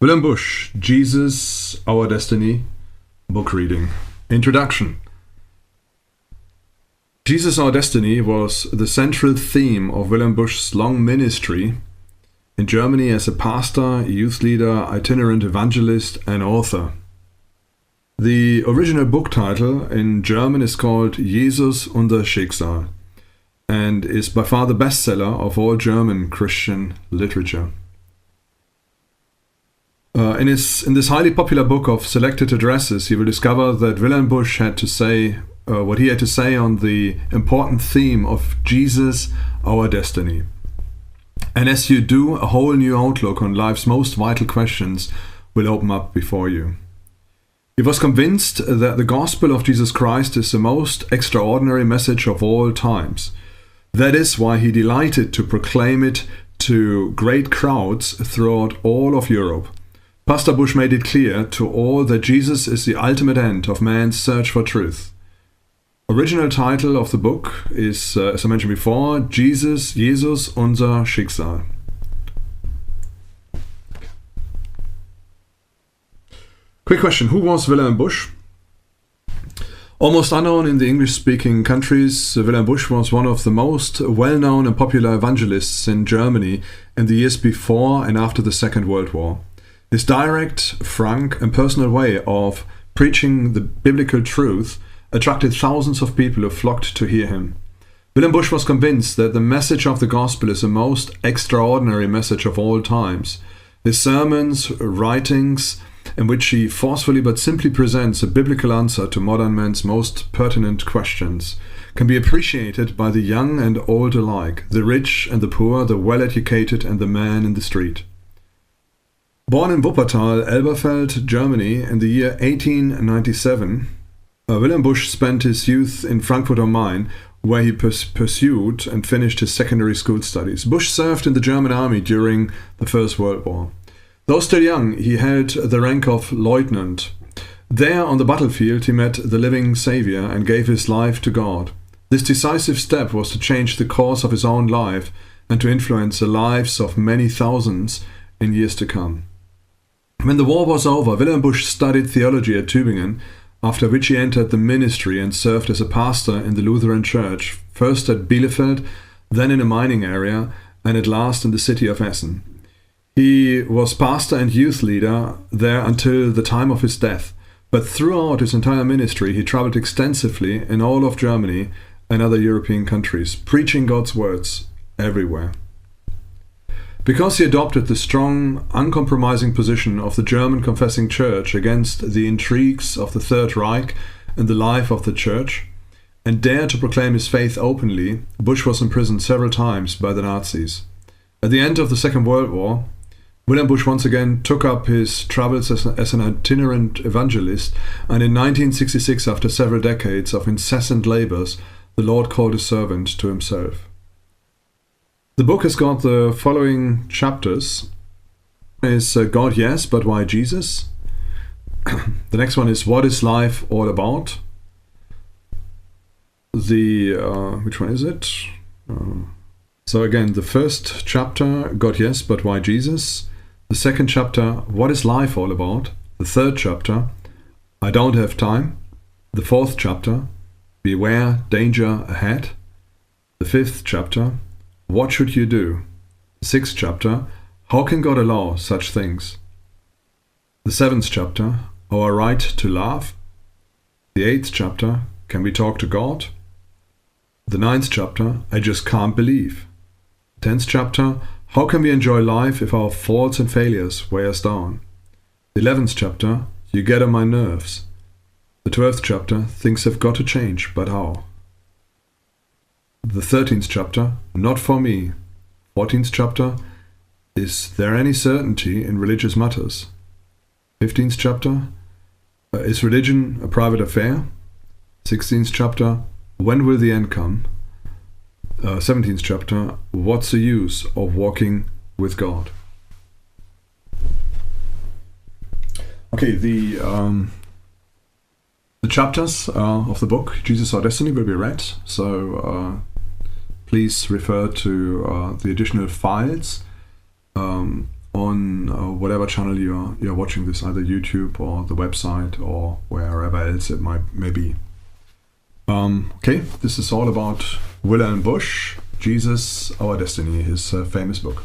Wilhelm Busch, Jesus, Our Destiny, book reading. Introduction. Jesus, Our Destiny was the central theme of Wilhelm Busch's long ministry in Germany as a pastor, youth leader, itinerant evangelist, and author. The original book title in German is called Jesus, unser Schicksal and is by far the bestseller of all German Christian literature. In this highly popular book of selected addresses, you will discover that Wilhelm Busch had to say what he had to say on the important theme of Jesus, our destiny. And as you do, a whole new outlook on life's most vital questions will open up before you. He was convinced that the gospel of Jesus Christ is the most extraordinary message of all times. That is why he delighted to proclaim it to great crowds throughout all of Europe. Pastor Busch made it clear to all that Jesus is the ultimate end of man's search for truth. Original title of the book is, as I mentioned before, Jesus, unser Schicksal. Quick question, who was Wilhelm Busch? Almost unknown in the English-speaking countries, Wilhelm Busch was one of the most well-known and popular evangelists in Germany in the years before and after the Second World War. His direct, frank, and personal way of preaching the biblical truth attracted thousands of people who flocked to hear him. Wilhelm Busch was convinced that the message of the gospel is the most extraordinary message of all times. His sermons, writings, in which he forcefully but simply presents a biblical answer to modern man's most pertinent questions, can be appreciated by the young and old alike, the rich and the poor, the well-educated and the man in the street. Born in Wuppertal, Elberfeld, Germany, in the year 1897, Wilhelm Busch spent his youth in Frankfurt am Main, where he pursued and finished his secondary school studies. Busch served in the German army during the First World War. Though still young, he held the rank of lieutenant. There on the battlefield he met the living Saviour and gave his life to God. This decisive step was to change the course of his own life and to influence the lives of many thousands in years to come. When the war was over, Wilhelm Busch studied theology at Tübingen, after which he entered the ministry and served as a pastor in the Lutheran Church, first at Bielefeld, then in a mining area, and at last in the city of Essen. He was pastor and youth leader there until the time of his death, but throughout his entire ministry he traveled extensively in all of Germany and other European countries, preaching God's words everywhere. Because he adopted the strong, uncompromising position of the German confessing church against the intrigues of the Third Reich and the life of the church, and dared to proclaim his faith openly, Busch was imprisoned several times by the Nazis. At the end of the Second World War, Wilhelm Busch once again took up his travels as an itinerant evangelist, and in 1966, after several decades of incessant labors, the Lord called his servant to himself. The book has got the following chapters. Is God, yes, but why Jesus? The next one is What is Life All About? Which one is it? So again, the first chapter, God, yes, but why Jesus? The second chapter, What is Life All About? The third chapter, I Don't Have Time. The fourth chapter, Beware, Danger Ahead. The fifth chapter, What should you do? The sixth chapter, How can God allow such things? The seventh chapter, Our Right to Love. The eighth chapter, Can we talk to God? The ninth chapter, I just can't believe. The 10th chapter, How can we enjoy life if our faults and failures weigh us down? The 11th chapter, You get on my nerves. The 12th chapter, Things have got to change, but how? The 13th chapter, Not for me. 14th chapter, Is there any certainty in religious matters? 15th chapter, Is religion a private affair? 16th chapter, When will the end come? 17th chapter, What's the use of walking with God? Okay, the chapters of the book, Jesus, Our Destiny, will be read. Please refer to the additional files on whatever channel you're watching this, either YouTube or the website or wherever else it may be. Okay, this is all about Wilhelm Busch, Jesus, Our Destiny, his famous book.